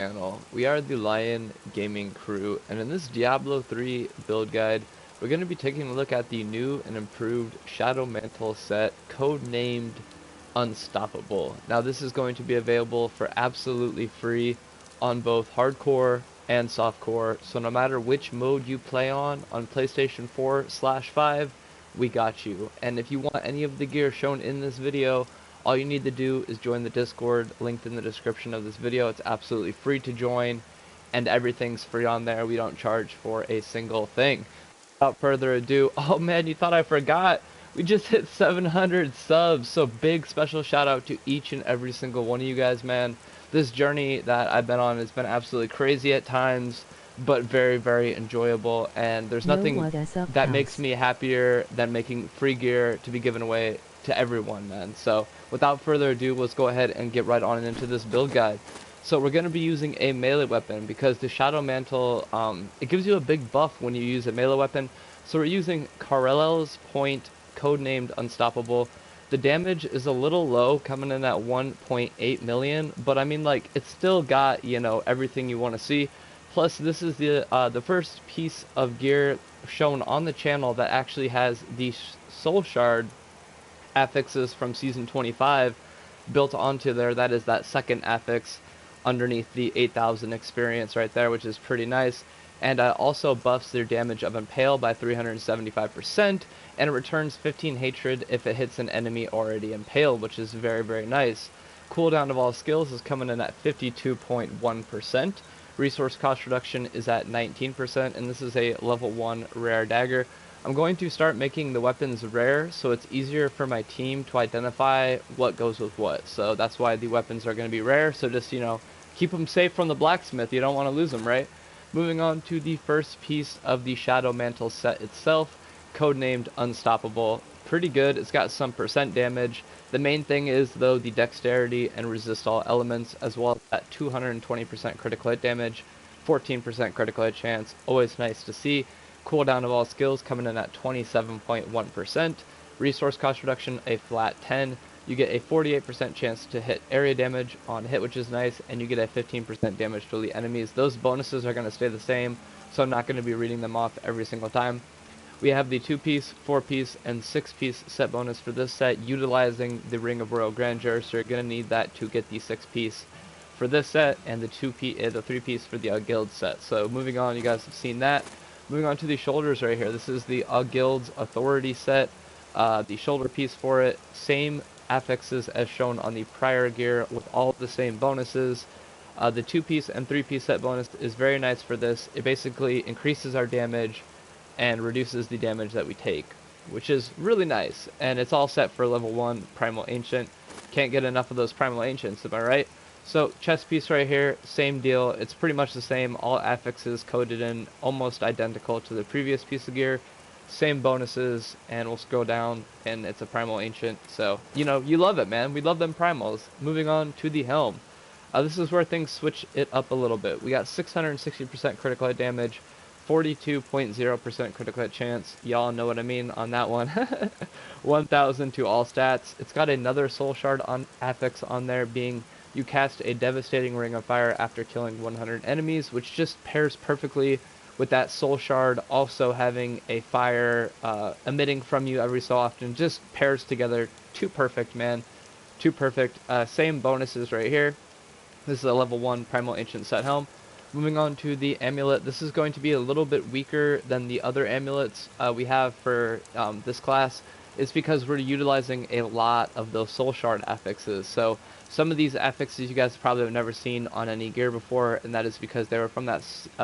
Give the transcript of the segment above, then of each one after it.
channel. We are the Lion Gaming crew, and in this Diablo 3 build guide, we're going to be taking a look at the new and improved Shadow Mantle set, codenamed Unstoppable. Now this is going to be available for absolutely free on both hardcore and softcore, so no matter which mode you play on PlayStation 4/5, we got you. And if you want any of the gear shown in this video, all you need to do is join the Discord linked in the description of this video. It's absolutely free to join, and everything's free on there. We don't charge for a single thing. Without further ado, oh man, you thought I forgot. We just hit 700 subs, so big special shout out to each and every single one of you guys, man. This journey that I've been on has been absolutely crazy at times, but very, very enjoyable, and there's nothing that makes me happier than making free gear to be given away to everyone, man. So without further ado, let's go ahead and get right on into this build guide. So we're going to be using a melee weapon because the Shadow Mantle, it gives you a big buff when you use a melee weapon. So we're using Karel's Point, codenamed Unstoppable. The damage is a little low, coming in at 1.8 million, but I mean, like, it's still got, you know, everything you want to see. Plus, this is the first piece of gear shown on the channel that actually has the Soul Shard affixes from Season 25 built onto there. That is that second affix underneath the 8,000 experience right there, which is pretty nice. And also buffs their damage of Impale by 375%, and it returns 15 hatred if it hits an enemy already impaled, which is very, very nice. Cooldown of all skills is coming in at 52.1%. Resource cost reduction is at 19%, and this is a level 1 rare dagger. I'm going to start making the weapons rare, so it's easier for my team to identify what goes with what. So that's why the weapons are going to be rare, so just, you know, keep them safe from the blacksmith. You don't want to lose them, right? Moving on to the first piece of the Shadow Mantle set itself, codenamed Unstoppable. Pretty good. It's got some percent damage. The main thing is, though, the dexterity and resist all elements, as well as that 220% critical hit damage, 14% critical hit chance. Always nice to see. Cooldown of all skills coming in at 27.1%. Resource cost reduction, a flat 10. You get a 48% chance to hit area damage on hit, which is nice, and you get a 15% damage to elite enemies. Those bonuses are going to stay the same, so I'm not going to be reading them off every single time. We have the 2-piece, 4-piece, and 6-piece set bonus for this set, utilizing the Ring of Royal Grandeur, so you're going to need that to get the 6-piece for this set, and the 3-piece for the Guild set. So moving on, you guys have seen that. Moving on to the shoulders right here. This is the Guild's Authority set. The shoulder piece for it, same affixes as shown on the prior gear with all of the same bonuses. The 2-piece and 3-piece set bonus is very nice for this. It basically increases our damage and reduces the damage that we take, which is really nice. And it's all set for level 1 Primal Ancient. Can't get enough of those Primal Ancients, am I right? So chest piece right here, same deal. It's pretty much the same. All affixes coded in almost identical to the previous piece of gear. Same bonuses, and we'll scroll down, and it's a Primal Ancient. So, you know, you love it, man. We love them primals. Moving on to the Helm. This is where things switch it up a little bit. We got 660% critical hit damage, 42.0% critical hit chance. Y'all know what I mean on that one. 1,000 to all stats. It's got another Soul Shard on affix on there, being you cast a devastating ring of fire after killing 100 enemies, which just pairs perfectly with that Soul Shard also having a fire emitting from you every so often. Just pairs together. Too perfect, man. Too perfect. Same bonuses right here. This is a level 1 Primal Ancient set helm. Moving on to the Amulet. This is going to be a little bit weaker than the other amulets we have for this class. It's because we're utilizing a lot of those Soul Shard affixes. So some of these affixes you guys probably have never seen on any gear before, and that is because they were from that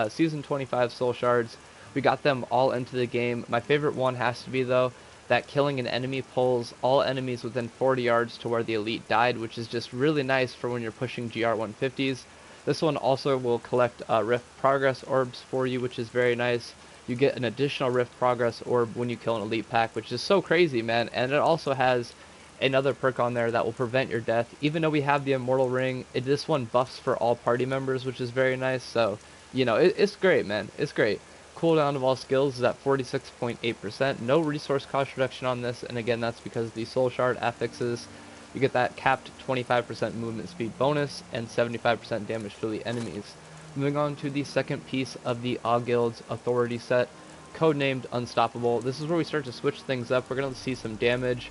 Season 25 Soul Shards. We got them all into the game. My favorite one has to be, though, that killing an enemy pulls all enemies within 40 yards to where the elite died, which is just really nice for when you're pushing GR 150s. This one also will collect Rift Progress Orbs for you, which is very nice. You get an additional Rift Progress Orb when you kill an Elite Pack, which is so crazy, man. And it also has another perk on there that will prevent your death. Even though we have the Immortal Ring, this one buffs for all party members, which is very nice. So, you know, it's great, man. It's great. Cooldown of all skills is at 46.8%. No resource cost reduction on this, and again, that's because the Soul Shard affixes. you get that capped 25% movement speed bonus and 75% damage to the enemies. Moving on to the second piece of the Guild's Authority set, codenamed Unstoppable. This is where we start to switch things up. We're going to see some damage,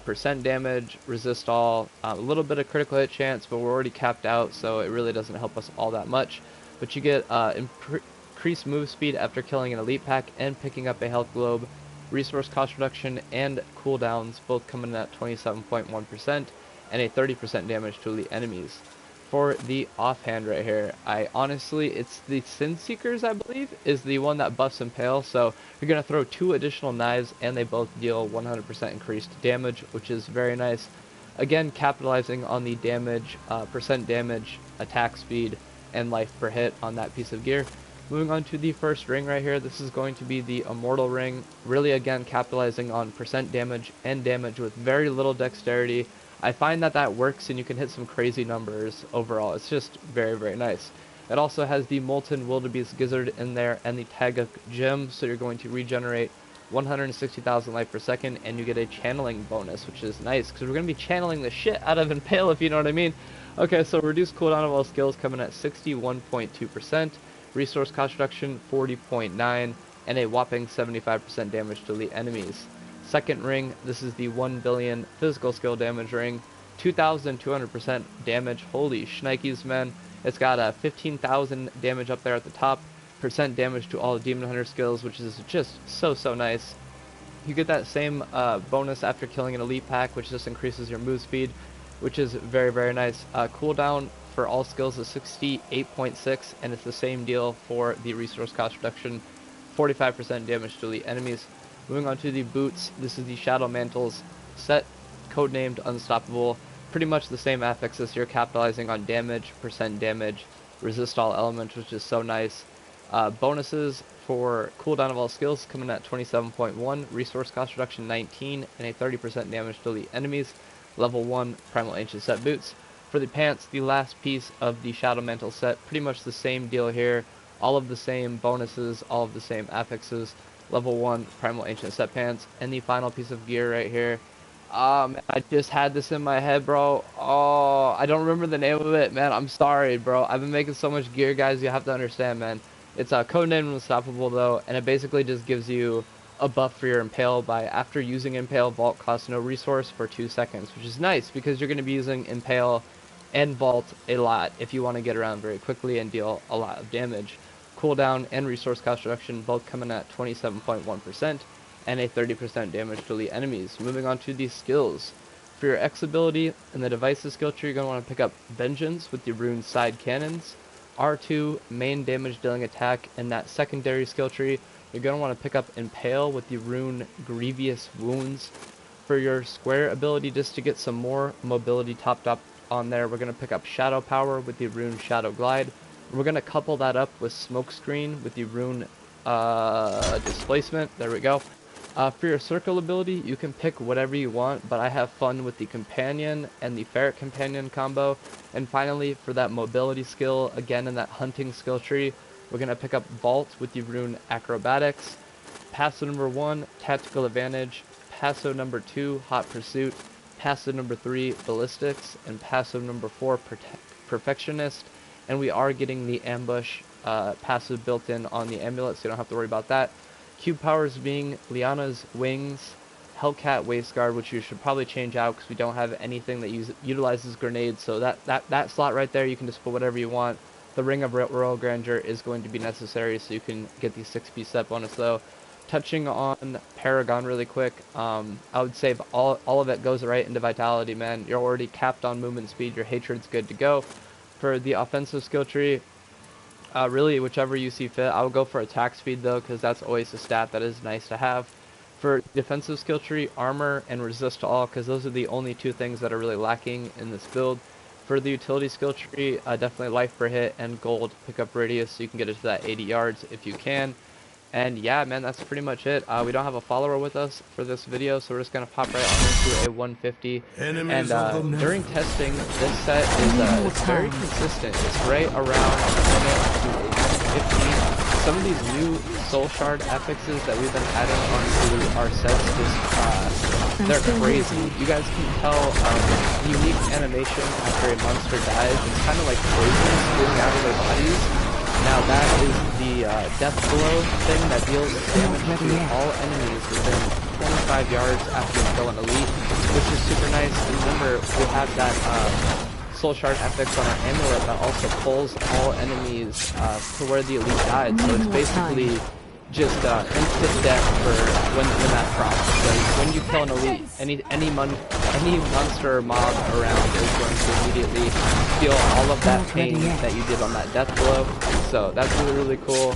percent damage, resist all, a little bit of critical hit chance, but we're already capped out, so it really doesn't help us all that much. But you get increased move speed after killing an elite pack and picking up a health globe, resource cost reduction, and cooldowns, both coming in at 27.1%, and a 30% damage to the enemies. For the offhand right here, it's the Sin Seekers, I believe, is the one that buffs Impale, so you're going to throw 2 additional knives, and they both deal 100% increased damage, which is very nice. Again, capitalizing on the damage, percent damage, attack speed, and life per hit on that piece of gear. Moving on to the first ring right here, this is going to be the Immortal Ring, really again capitalizing on percent damage and damage with very little dexterity. I find that works and you can hit some crazy numbers overall. It's just very, very nice. It also has the Molten Wildebeest Gizzard in there and the Tagak Gem, so you're going to regenerate 160,000 life per second, and you get a channeling bonus, which is nice because we're going to be channeling the shit out of Impale, if you know what I mean. Okay, so reduced cooldown of all skills coming at 61.2%, resource cost reduction 40.9%, and a whopping 75% damage to the enemies. Second ring, this is the 1 billion physical skill damage ring, 2,200% damage. Holy shnikes, man. It's got a 15,000 damage up there at the top, percent damage to all Demon Hunter skills, which is just so nice. You get that same bonus after killing an elite pack, which just increases your move speed, which is very, very nice. Cooldown for all skills is 68.6, and it's the same deal for the resource cost reduction, 45% damage to the enemies. Moving on to the boots, this is the Shadow Mantles set, codenamed Unstoppable. Pretty much the same affixes here, capitalizing on damage, percent damage, resist all elements, which is so nice. Bonuses for cooldown of all skills coming at 27.1, resource cost reduction 19, and a 30% damage to the enemies. Level 1 Primal Ancient set boots. For the pants, the last piece of the Shadow Mantle set, pretty much the same deal here. All of the same bonuses, all of the same affixes. Level 1 Primal Ancient set pants. And the final piece of gear right here. Man, I just had this in my head, bro. Oh, I don't remember the name of it, man. I'm sorry, bro. I've been making so much gear, guys. You have to understand, man. It's codenamed Unstoppable, though, and it basically just gives you a buff for your Impale by after using Impale, Vault costs no resource for 2 seconds, which is nice because you're going to be using Impale and Vault a lot if you want to get around very quickly and deal a lot of damage. Cooldown and resource cost reduction both coming at 27.1%, and a 30% damage to the enemies. Moving on to the skills. For your X ability in the devices skill tree, you're going to want to pick up Vengeance with the rune side cannons, R2 main damage dealing attack. In that secondary skill tree, you're going to want to pick up Impale with the rune Grievous Wounds. For your square ability, just to get some more mobility topped up on there, we're going to pick up Shadow Power with the rune Shadow Glide. We're going to couple that up with Smokescreen with the rune Displacement. There we go. For your circle ability, you can pick whatever you want, but I have fun with the Companion and the Ferret Companion combo. And finally, for that mobility skill, again in that hunting skill tree, we're going to pick up Vault with the rune Acrobatics. Passive number 1, Tactical Advantage. Passive number 2, Hot Pursuit. Passive number 3, Ballistics. And passive number 4, Perfectionist. And we are getting the Ambush passive built in on the Amulet, so you don't have to worry about that. Cube powers being Liana's Wings, Hellcat Waistguard, which you should probably change out because we don't have anything that utilizes grenades, so that slot right there, you can just put whatever you want. The Ring of Royal Grandeur is going to be necessary, so you can get the 6-piece set bonus though. Touching on Paragon really quick, I would say all of it goes right into Vitality, man. You're already capped on movement speed, your Hatred's good to go. For the offensive skill tree, really whichever you see fit. I would go for attack speed though, because that's always a stat that is nice to have. For defensive skill tree, armor and resist to all, because those are the only 2 things that are really lacking in this build. For the utility skill tree, definitely life per hit and gold pickup radius, so you can get it to that 80 yards if you can. And yeah, man, that's pretty much it. We don't have a follower with us for this video, so we're just going to pop right on into a 150. And during testing, this set is very consistent. It's right around a minute to a 150. some of these new soul shard affixes that we've been adding onto our sets they're crazy. You guys can tell unique animation after a monster dies. It's kind of like poison spewing out of their bodies. Now that is the death blow thing that deals damage to all enemies within 25 yards after you kill an elite, which is super nice. And remember, we have that soul shard affix on our amulet that also pulls all enemies to where the elite died. So it's basically just instant death for when that procs. So when you kill an elite, any monster or mob around is going to immediately feel all of that pain that you did on that death blow. So that's really cool.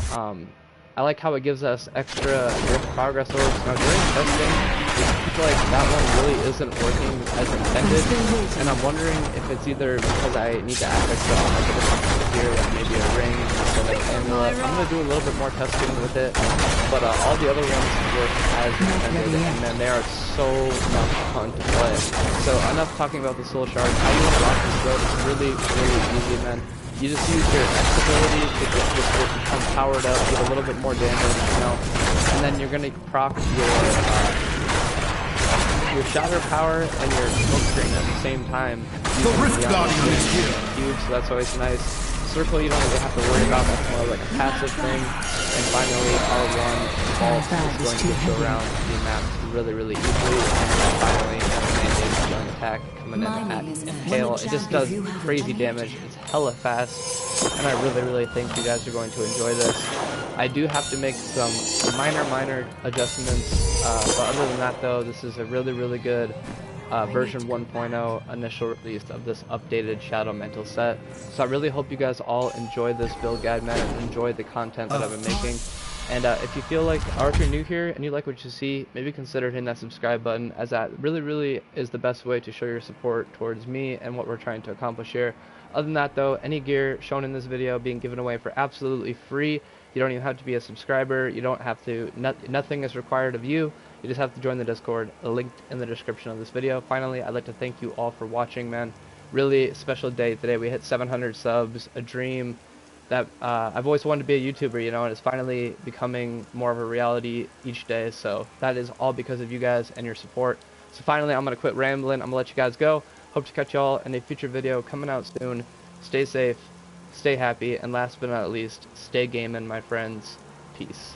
I like how it gives us extra progress orbs. Now during testing, I feel like that one really isn't working as intended, and I'm wondering if it's either because I need to affix it on like a different gear, like maybe a ring instead of an amulet. I'm gonna do a little bit more testing with it, but all the other ones work as intended, and then they are so much fun to play. So enough talking about the soul shard. How you unlock this build is really easy, man. You just use your X ability to just become powered up, get a little bit more damage, you know, and then you're gonna proc your shatter power and your smoke screen at the same time. The Rift Guardian is here. Huge, so that's always nice. Circle you don't really have to worry about, that's more like a passive thing. And finally, R1 vault is going to get you around the map really easily. And finally, healing attack coming in at hail. It just does crazy damage. It's hella fast, and I really think you guys are going to enjoy this. I do have to make some minor adjustments, but other than that though, this is a really good version 1.0 initial release of this updated Shadow Mantle set. So I really hope you guys all enjoy this build guide, man, and enjoy the content that I've been making. And if you feel like, or if you're new here and you like what you see, maybe consider hitting that subscribe button, as that really is the best way to show your support towards me and what we're trying to accomplish here. Other than that though, any gear shown in this video being given away for absolutely free. You don't even have to be a subscriber. You don't have to, nothing is required of you. You just have to join the Discord, linked in the description of this video. Finally, I'd like to thank you all for watching, man. Really special day today. We hit 700 subs, a dream that I've always wanted to be a YouTuber, you know, and it's finally becoming more of a reality each day. So that is all because of you guys and your support. So finally, I'm going to quit rambling. I'm going to let you guys go. Hope to catch y'all in a future video coming out soon. Stay safe, stay happy, and last but not least, stay gaming, my friends. Peace.